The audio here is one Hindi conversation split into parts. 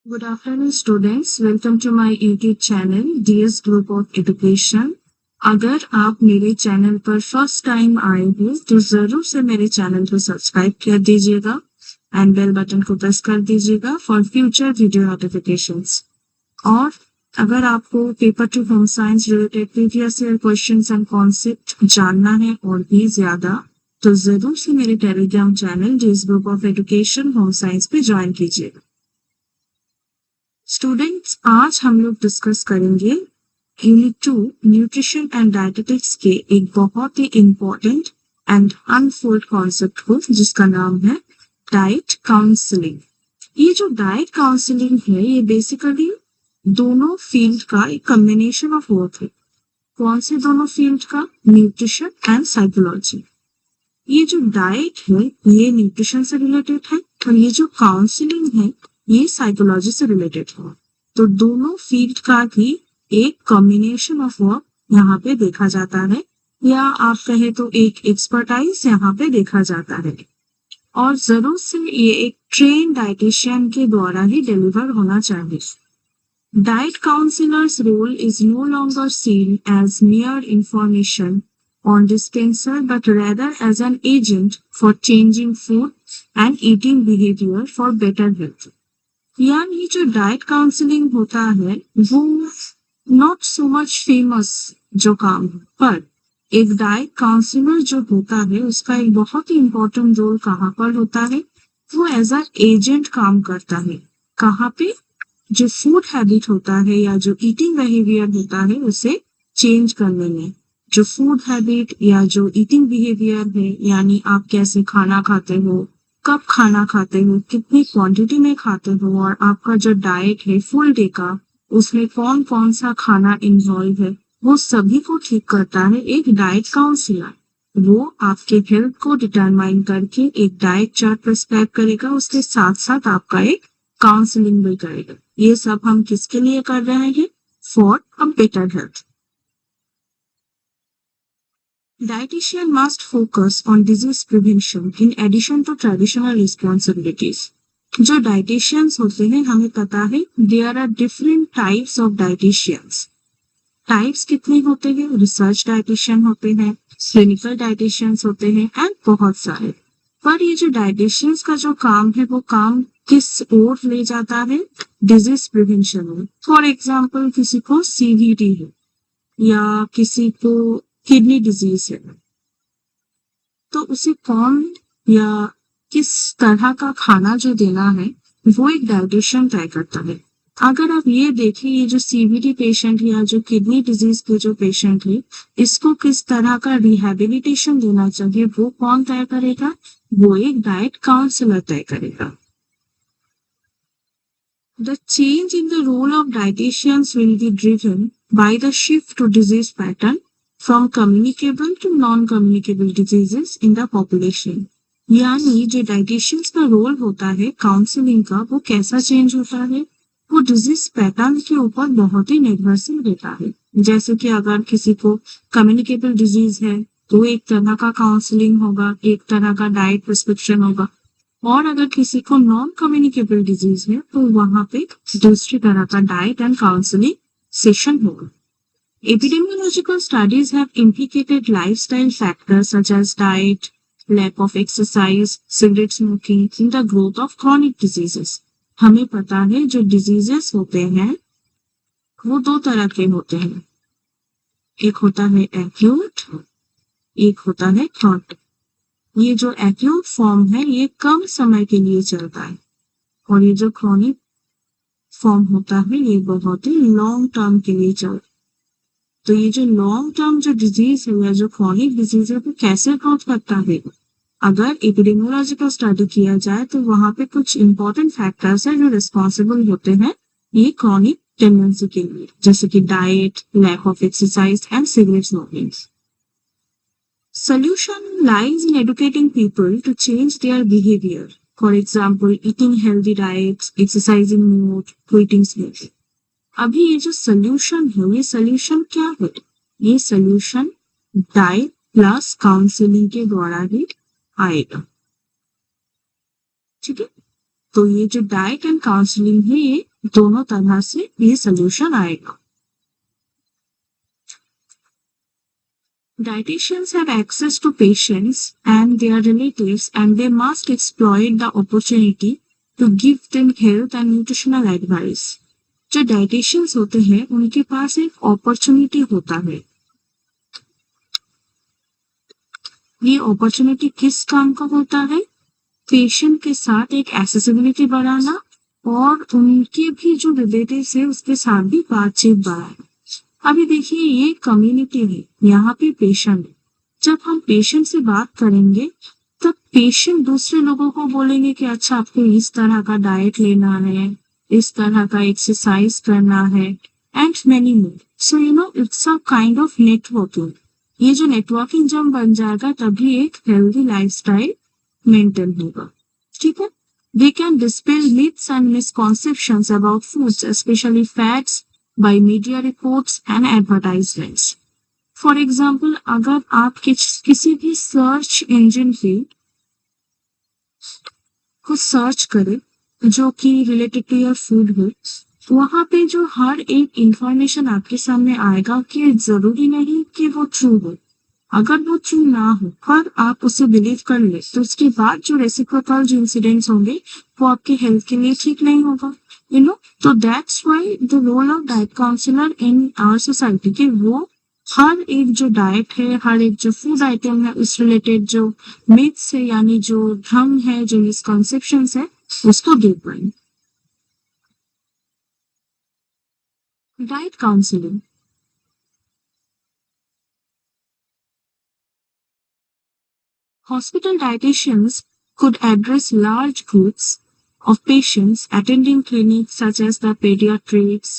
Good afternoon students, welcome to my YouTube channel DS Group of Education। अगर आप मेरे चैनल पर फर्स्ट टाइम आए हो तो जरूर से मेरे चैनल को सब्सक्राइब कर दीजिएगा एंड बेल बटन को प्रेस कर दीजिएगा फॉर फ्यूचर वीडियो नोटिफिकेशंस। और अगर आपको paper two home science related previous year questions and concept जानना है और भी ज्यादा तो जरूर से मेरे Telegram channel DS group of education home science पे ज्वाइन कीजिएगा। स्टूडेंट्स, आज हम लोग डिस्कस करेंगे यूनिट 2 न्यूट्रिशन एंड डाइटेटिक्स के एक बहुत ही इंपॉर्टेंट एंड अनफोल्ड कॉन्सेप्ट को जिसका नाम है डाइट काउंसलिंग। ये जो डाइट काउंसलिंग है ये बेसिकली दोनों फील्ड का एक कॉम्बिनेशन ऑफ वर्क है। कौन से दोनों फील्ड का? Nutrition and psychology. ये जो डाइट है ये न्यूट्रिशन से रिलेटेड है और ये जो काउंसलिंग है ये साइकोलॉजी से रिलेटेड है। तो दोनों फील्ड का भी एक कॉम्बिनेशन ऑफ वर्क यहाँ पे देखा जाता है, या आप कहे तो एक एक्सपर्टाइज यहाँ पे देखा जाता है। और जरूर से ये एक ट्रेन डाइटिशियन के द्वारा ही डिलीवर होना चाहिए। Diet counsellors role is no longer seen as mere information on dispenser but rather as an agent for changing food and eating behavior for better health। यानी जो डाइट काउंसलिंग होता है वो नॉट सो मच फेमस जो काम है, पर एक डाइट काउंसलर जो होता है उसका एक बहुत ही इम्पोर्टेंट रोल कहाँ पर होता है? वो एज अ एजेंट काम करता है। कहाँ पे? जो फूड हैबिट होता है या जो ईटिंग बिहेवियर होता है उसे चेंज करने में। जो फूड हैबिट या जो ईटिंग बिहेवियर है, यानी आप कैसे खाना खाते हो, कब खाना खाते हो, कितनी क्वांटिटी में खाते हो, और आपका जो डाइट है फुल डे का उसमें कौन कौन सा खाना इन्वॉल्व है, वो सभी को ठीक करता है एक डाइट काउंसलर। वो आपके हेल्थ को डिटरमाइन करके एक डाइट चार्ट प्रिस्क्राइब करेगा, उसके साथ साथ आपका एक काउंसलिंग भी करेगा। ये सब हम किसके लिए कर रहे हैं? For a better health. Dietitian must focus on disease prevention in addition to traditional responsibilities। जो डाइटिशियंस होते हैं हमें पता है there are different types of dietitians. Types कितने होते हैं? रिसर्च डाइटिशियन होते हैं, क्लिनिकल डाइटिशियंस होते हैं एंड बहुत सारे। पर ये जो डाइटिशियंस का जो काम है वो काम किस ओर ले जाता है? डिजीज प्रिवेंशन में। फॉर एग्जाम्पल किसी को सीवीडी है या किसी को किडनी डिजीज है, तो उसे कौन या किस तरह का खाना जो देना है वो एक डाइटिशियन तय करता है। अगर आप ये देखें ये जो सीवीडी पेशेंट या जो किडनी डिजीज के जो पेशेंट है इसको किस तरह का रिहेबिलिटेशन देना चाहिए वो कौन तय करेगा? वो एक डाइट काउंसलर तय करेगा। The change in the role of dietitians will be driven by the shift to disease pattern from communicable to non-communicable diseases in the population। यानी जो डाइटिशियंस का रोल होता है काउंसलिंग का वो कैसा चेंज होता है? वो डिजीज पैटर्न के ऊपर बहुत ही निर्भरशील रहता है। जैसे कि अगर किसी को कम्युनिकेबल डिजीज है तो एक तरह का काउंसलिंग होगा, एक तरह का डाइट प्रिस्क्रिप्शन होगा, और अगर किसी को नॉन कम्युनिकेबल डिजीज है तो वहां पे दूसरी तरह का डाइट एंड काउंसलिंग सेशन होगा। Epidemiological studies have implicated lifestyle factors such as diet, lack of exercise, cigarette smoking in the growth of chronic diseases। हमें पता है जो डिजीजेस होते हैं वो दो तरह के होते हैं, एक होता है एक्यूट, एक होता है क्रॉनिक। ये जो एक्यूट फॉर्म है ये कम समय के लिए चलता है और ये जो क्रॉनिक फॉर्म होता है ये बहुत ही लॉन्ग टर्म के लिए चलता है। तो ये जो लॉन्ग टर्म जो डिजीज है या जो क्रॉनिक डिजीज है वो कैसे ग्रोथ करता है? अगर एपिडेमियोलॉजिकल स्टडी किया जाए तो वहां पे कुछ इंपॉर्टेंट फैक्टर्स है जो रिस्पॉन्सिबल होते हैं ये क्रॉनिक टेंडेंसी के लिए, जैसे कि diet, lack of exercise and cigarette smoking. Solution lies in educating people to change their behavior. For example, eating healthy diets, exercising more, quitting smoking। अभी ये जो सोल्यूशन है ये सोल्यूशन क्या है? ये सोल्यूशन डाइट प्लस काउंसलिंग के द्वारा ही आएगा। ठीक है, तो ये जो डाइट एंड काउंसलिंग है ये दोनों तरह से ये सोल्यूशन आएगा। Dietitians have access to patients and their relatives and they must exploit the opportunity to give them health and nutritional advice. जो dietitians होते हैं उनके पास एक opportunity होता है। ये opportunity किस काम का होता है? पेशेंट के साथ एक एक्सेसिबिलिटी बढ़ाना और उनके भी जो रिलेटिव्स है उसके साथ भी बातचीत बढ़ाना। अभी देखिए ये कम्युनिटी है, यहाँ पे पेशेंट है। जब हम पेशेंट से बात करेंगे तब पेशेंट दूसरे लोगों को बोलेंगे कि अच्छा आपको इस तरह का डाइट लेना है, इस तरह का एक्सरसाइज करना है and many more. So you know it's a kind of networking. ये जो नेटवर्किंग जब बन जाएगा तभी एक हेल्दी लाइफस्टाइल मेंटेन होगा। ठीक है, they can dispel myths and misconceptions about foods, especially fats, by media reports and advertisements. For example, अगर आप किसी भी सर्च इंजन पे कुछ सर्च करें जो कि रिलेटेड टू योर फूड हो, वहां पे जो हर एक इंफॉर्मेशन आपके सामने आएगा कि जरूरी नहीं कि वो ट्रू हो। अगर वो ट्रू ना हो पर आप उसे बिलीव कर ले तो उसके बाद जो रेसिप्रोकल जो इंसिडेंट्स होंगे वो आपके हेल्थ के लिए ठीक नहीं होगा। यू नो, तो that's why the role of diet counsellor in our society कि वो हर एक जो डाइट है, हर एक जो फूड आइटम है, उस रिलेटेड जो मिथ्स है यानी जो भ्रम है, जो मिसकॉन्सेप्शंस है, उसको देख पाए। Diet counselling hospital dietitians could address large groups of patients attending clinics such as the pediatrics,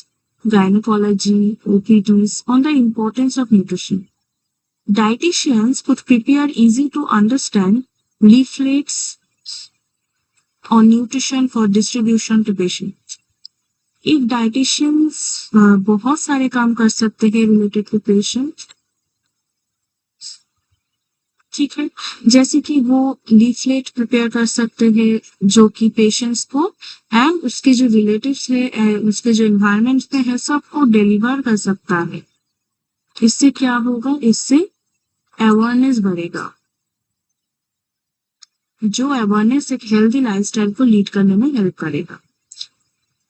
gynecology, OPDs on the importance of nutrition. Dietitians could prepare easy to understand leaflets on nutrition for distribution to patients. एक डाइटिशियंस बहुत सारे काम कर सकते हैं रिलेटेड टू पेशेंट। ठीक है, जैसे कि वो लीफलेट प्रिपेयर कर सकते हैं जो कि पेशेंट्स को एंड उसके जो रिलेटिव्स है, उसके जो एनवायरनमेंट पे है, सबको डिलीवर कर सकता है। इससे क्या होगा? इससे अवेयरनेस बढ़ेगा, जो अवेयरनेस एक हेल्दी लाइफस्टाइल को लीड करने में हेल्प करेगा।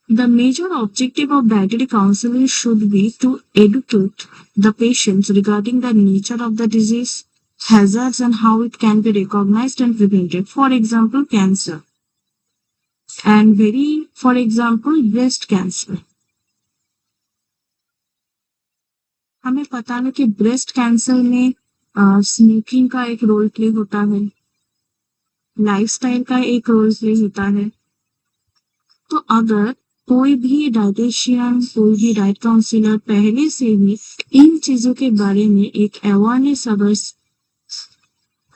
The major objective of dietary counseling should be to educate the patients regarding the nature of the disease, hazards and how it can be recognized and prevented. For example, cancer and for example, breast cancer. हमें पता है कि ब्रेस्ट कैंसर में स्मोकिंग का एक रोल प्ले होता है, लाइफस्टाइल का एक रोल प्ले होता है। तो अगर कोई भी डाइटिशियन, कोई भी डाइट काउंसलर पहले से ही इन चीजों के बारे में एक अवेयरनेस अगर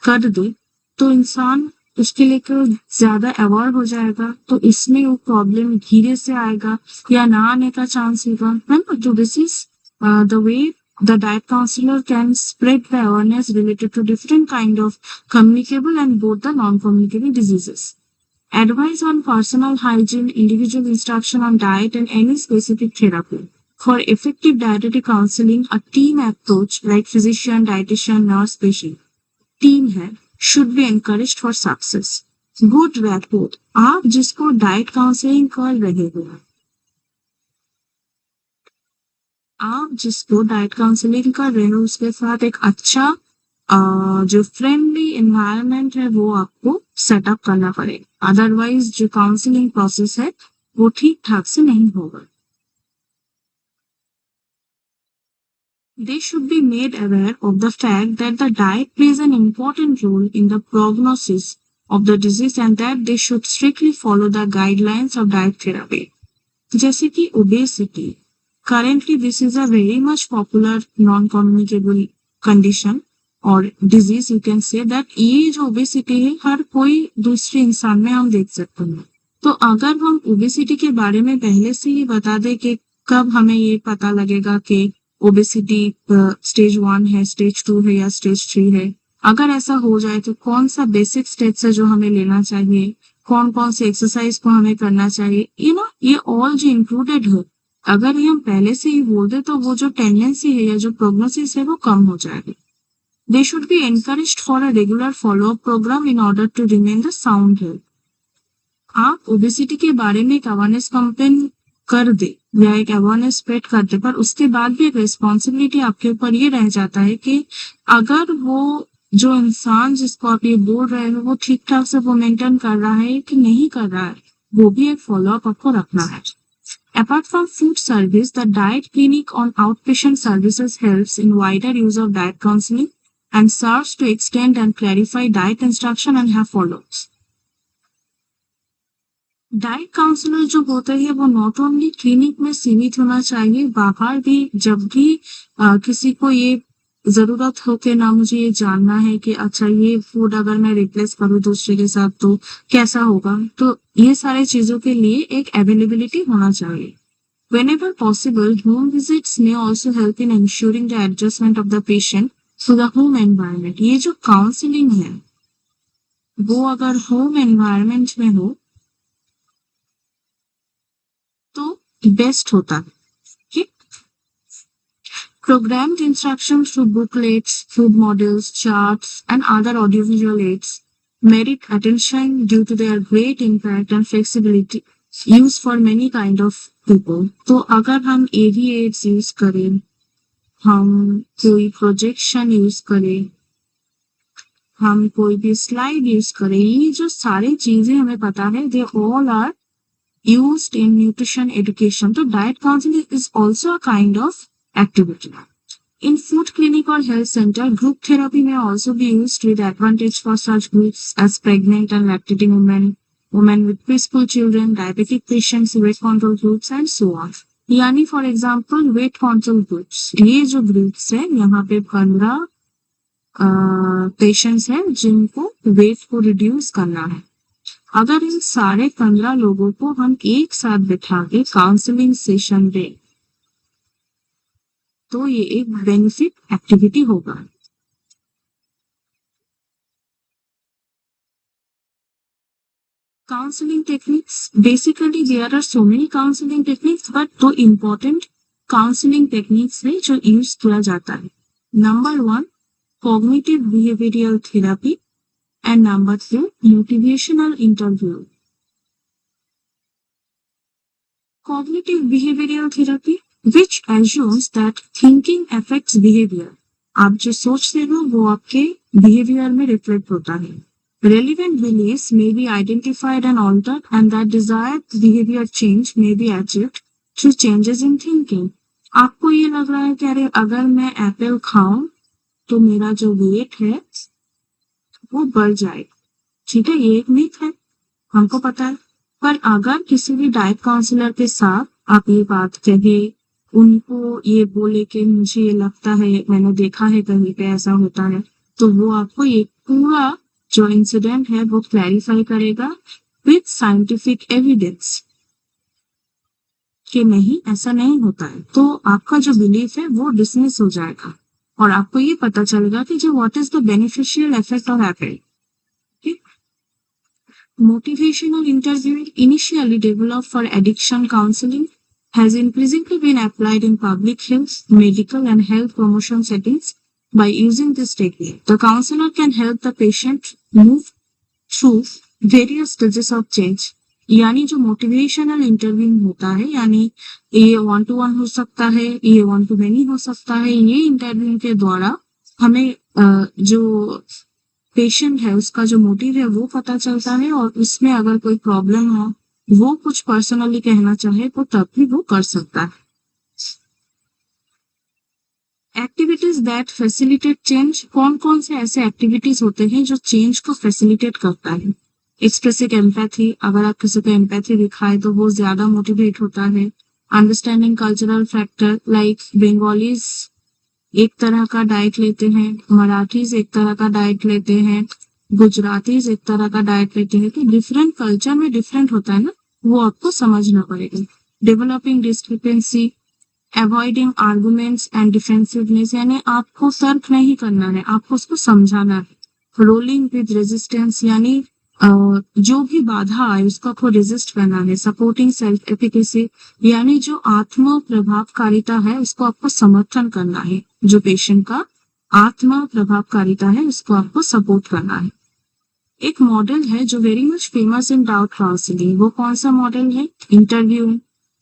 कर दे तो इंसान उसके लिए ज्यादा अवेयर हो जाएगा, तो इसमें वो प्रॉब्लम धीरे से आएगा या ना आने का चांस होगा, है ना। तो this is the way the diet counselor can spread the awareness related to different kind of communicable and both the non-communicable diseases. Advice on personal hygiene, individual instruction on diet and any specific therapy. For effective dietary counseling, a team approach like physician, dietitian, nurse, patient, team है, should be encouraged for success. Good rapport. आप जिसको डाइट काउंसलिंग कर रहे हो, आप जिसको डाइट काउंसलिंग कर रहे हो उसके साथ एक अच्छा जो फ्रेंडली एनवायरनमेंट है वो आपको सेटअप करना पड़ेगा। अदरवाइज जो काउंसलिंग प्रोसेस है वो ठीक ठाक से नहीं होगा। They should be made aware of the fact that the diet plays an important role in the prognosis of the disease and that they should strictly follow the guidelines of diet therapy. जैसे कि obesity. Currently, this is a very much popular non-communicable condition और disease. You can say that ये जो obesity है हर कोई दूसरे इंसान में हम देख सकते हैं। तो अगर हम obesity के बारे में पहले से ही बता दें कि कब हमें ये पता लगेगा कि obesity स्टेज 1 है, स्टेज 2 है या स्टेज 3 है, अगर ऐसा हो जाए तो कौन सा बेसिक स्टेप्स है जो हमें लेना चाहिए, कौन कौन से एक्सरसाइज को हमें करना चाहिए, ये ऑल जो इंक्लूडेड है, अगर ये हम पहले से ही बोल दे तो वो जो टेंडेंसी है या जो प्रोग्नोसिस है वो कम हो जाएगी। They should be encouraged for a regular follow up programme in order to remain the sound health. आप ओबेसिटी के बारे में एक अवेयरनेस कैंपेन कर दे या एक अवेयरनेस स्प्रेड कर दे, पर उसके बाद भी एक रिस्पॉन्सिबिलिटी आपके ऊपर ये रह जाता है कि अगर वो जो इंसान जिसको आप ये बोल रहे हो वो ठीक ठाक से वो मेंटेन कर रहा है कि नहीं कर रहा है, वो भी एक फॉलोअप आपको रखना है। Apart from food service, the diet clinic on outpatient services helps in wider use of diet counseling and serves to extend and clarify diet instruction and have follow-ups. Diet counsellor जो होता है वो नॉट ओनली क्लिनिक में सीमित होना चाहिए, बाहर भी जब भी किसी को ये जरूरत हो कि ना मुझे ये जानना है कि अच्छा ये फूड अगर मैं रिप्लेस करूँ दूसरे के साथ तो कैसा होगा, तो ये सारे चीजों के लिए एक अवेलेबिलिटी होना चाहिए। Whenever possible, home visits may also help in ensuring the adjustment of the patient to the home environment. ये जो काउंसलिंग है वो अगर होम एनवायरनमेंट में हो तो बेस्ट होता है। ठीक, programmed instruction through booklets, food models, charts, and other audiovisual aids merit attention due to their great impact and flexibility used for many kind of people. तो अगर हम AV aids यूज करें, हम कोई प्रोजेक्शन यूज करें, हम कोई भी स्लाइड यूज करें, ये जो सारी चीजें हमें पता है they all are used in nutrition education. So diet counseling is also a kind of activity. In food clinic or health center, group therapy may also be used with advantage for such groups as pregnant and lactating women, women with preschool children, diabetic patients, weight control groups and so on. यानी for example weight control groups, ये जो ग्रुप्स है यहाँ पे 15 पेशेंट्स हैं जिनको वेट को रिड्यूस करना है। अगर इन सारे 15 लोगों को हम एक साथ बिठा के काउंसलिंग सेशन दें तो ये एक बेनिफिट एक्टिविटी होगा। Counselling techniques, basically there are so many counselling techniques, but दो इम्पोर्टेंट काउंसलिंग टेक्निक्स है जो यूज किया जाता है। Number 1 cognitive behavioural therapy and number 2 motivational interview. Cognitive behavioral therapy which assumes that thinking affects behavior. आप जो सोचते हो वो आपके बिहेवियर में रिफ्लेक्ट होता है। Relevant beliefs may be identified and altered and that desired behavior change may be achieved through changes in thinking. आपको ये लग रहा है कि अरे अगर मैं एप्पल खाऊं तो मेरा जो वेट है वो बढ़ जाए, ठीक है, ये एक मिथ है, हमको पता है। पर अगर किसी भी डाइट काउंसलर के साथ आप ये बात कहे, उनको ये बोले कि मुझे ये लगता है, मैंने देखा है कहीं पे ऐसा होता है, तो वो आपको ये पूरा जो इंसिडेंट है वो क्लैरिफाई करेगा विथ साइंटिफिक एविडेंस कि नहीं ऐसा नहीं होता है, तो आपका जो बिलीफ है वो डिसमिस हो जाएगा और आपको ये पता चलेगा कि जो what is the beneficial effect of Apple. Motivational interviewing, initially developed for addiction counseling, has increasingly been applied in public health, medical and health promotion settings. By using this technique, the counselor can help the patient move through various stages of change. यानी जो मोटिवेशनल इंटरव्यूइंग होता है, यानी ये 1-to-1 हो सकता है, ये 1-to-many हो सकता है, ये इंटरव्यू के द्वारा हमें जो पेशेंट है उसका जो मोटिव है वो पता चलता है और उसमें अगर कोई प्रॉब्लम हो, वो कुछ पर्सनली कहना चाहे तो तब भी वो कर सकता है। एक्टिविटीज दैट फैसिलिटेट चेंज, कौन कौन से ऐसे एक्टिविटीज होते हैं जो चेंज को फैसिलिटेट करता है। एक्सप्रेसिंग एम्पैथी, अगर आप किसी को एम्पैथी दिखाए तो वो ज्यादा मोटिवेट होता है। Understanding cultural factor, like Bengalis एक तरह का डाइट लेते हैं, मराठीज एक तरह का डाइट लेते हैं, गुजरातीज एक तरह का डाइट लेते हैं, तो डिफरेंट कल्चर में डिफरेंट होता है ना, वो आपको समझना पड़ेगा। Developing discrepancy, avoiding arguments and defensiveness, यानी आपको तर्क नहीं करना है, आपको उसको समझाना है। रोलिंग विद रेजिस्टेंस, यानी जो भी बाधा आए उसको आपको रेजिस्ट करना है। सपोर्टिंग सेल्फ एफिकेसी यानी जो आत्म प्रभावकारिता है उसको आपको समर्थन करना है। जो पेशेंट का आत्म प्रभावकारिता है उसको आपको सपोर्ट करना है। एक मॉडल है जो very much famous in diet counselling. वो कौन सा मॉडल है? Interview,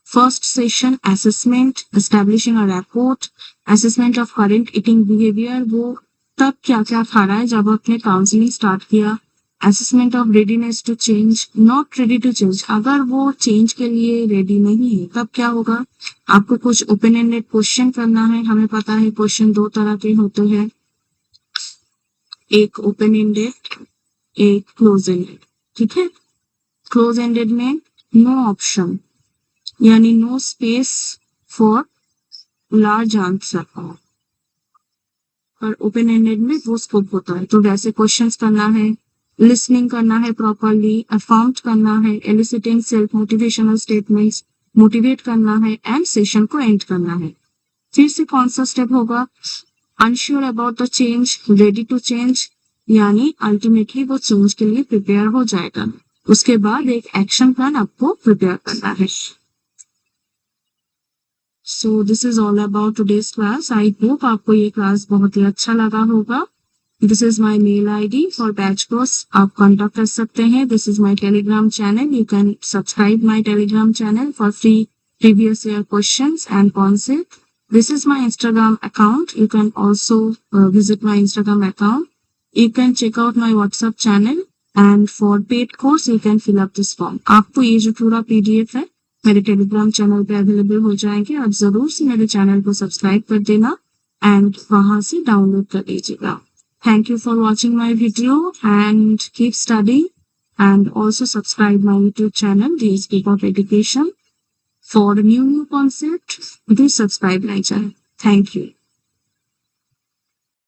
first session, assessment, establishing a rapport, assessment of current eating behaviour. वो तब क्या क्या खा रहा है जब आपने काउंसलिंग स्टार्ट किया। Assessment of readiness to change, not ready to change. अगर वो चेंज के लिए रेडी नहीं है तब क्या होगा? आपको कुछ ओपन एंडेड क्वेश्चन करना है। हमें पता है क्वेश्चन दो तरह के होते हैं, एक ओपन एंडेड, एक क्लोज एंडेड। ठीक है, क्लोज एंडेड में नो ऑप्शन यानी no space for large answer, और ओपन एंडेड में वो स्कोप होता है। तो वैसे क्वेश्चंस करना है, लिसनिंग करना है प्रॉपरली, अफर्म करना है, एलिसिटिंग सेल्फ मोटिवेशनल स्टेटमेंट्स, मोटिवेट करना है एंड सेशन को एंड करना है। फिर से कौन सा स्टेप होगा? Unsure about the change, ready to change यानी अल्टीमेटली वो चेंज के लिए प्रिपेयर हो जाएगा। उसके बाद एक एक्शन प्लान आपको प्रिपेयर करना है। So this is all about today's class. I hope आपको ये क्लास बहुत ही अच्छा लगा होगा। This is my mail ID for batch course, आप कॉन्टेक्ट कर सकते हैं। This is my Telegram channel, you can subscribe my Telegram channel for free previous year questions and concept. This is my Instagram account. You can also visit my Instagram account. You can check out my WhatsApp channel, and for paid course you can fill up this form. आपको ये जो पूरा PDF है मेरे टेलीग्राम चैनल पे अवेलेबल हो जाएंगे। आप जरूर से मेरे चैनल को सब्सक्राइब कर देना एंड वहां से डाउनलोड कर लीजिएगा। Thank you for watching my video and keep studying, and also subscribe my YouTube channel, DSP of Education. For new concept, do subscribe my channel. Thank you.